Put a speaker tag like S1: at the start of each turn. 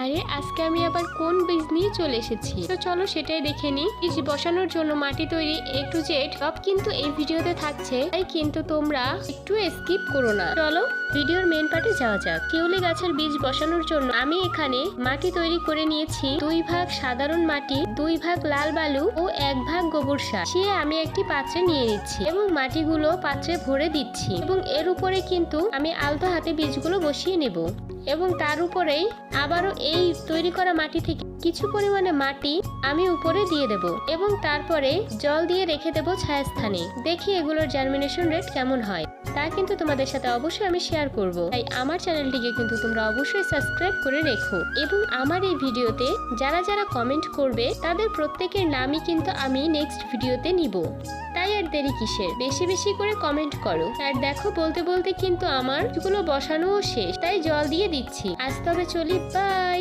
S1: আরে আজকে আমি আবার কোন বীজ নিয়ে চলে এসেছি, তো চলো সেটাই দেখে নিই। বীজ বসানোর জন্য মাটি তৈরি A to Z সব কিন্তু এই ভিডিওতে থাকছে, তাই কিন্তু তোমরা একটু স্কিপ করো না। চলো ভিডিওর মেন পার্টে যাওয়া যাক। শিউলি গাছের বীজ বসানোর জন্য আমি এখানে মাটি তৈরি করে নিয়েছি 2 ভাগ সাধারণ মাটি, 2 ভাগ লাল বালু ও 1 ভাগ গোবর সার। সে আমি একটি পাত্রে নিয়ে নিচ্ছি এবং মাটিগুলো পাত্রে ভরে দিচ্ছি এবং এর উপরে কিন্তু আমি আলতো হাতে বীজগুলো বসিয়ে নেব এবং তার উপরেই আবারও এই তৈরি করা মাটি থেকে কিছু পরিমাণে মাটি আমি উপরে দিয়ে দেব এবং তারপরে জল দিয়ে রেখে দেব ছায়াস্থানে। দেখি এগুলোর জার্মিনেশন রেট কেমন হয় তা কিন্তু তোমাদের সাথে অবশ্যই আমি শেয়ার করব। তাই আমার চ্যানেলটিকে কিন্তু তোমরা অবশ্যই সাবস্ক্রাইব করে রেখো এবং আমার এই ভিডিওতে যারা যারা কমেন্ট করবে তাদের প্রত্যেকের নামই কিন্তু আমি নেক্সট ভিডিওতে নিব। তাই আর দেরি কিসের, বেশি বেশি করে কমেন্ট করো। আর দেখো বলতে বলতে কিন্তু আমার এগুলো বসানোও শেষ, তাই জল দিয়ে দিচ্ছি। আজ তবে চলি, বাই।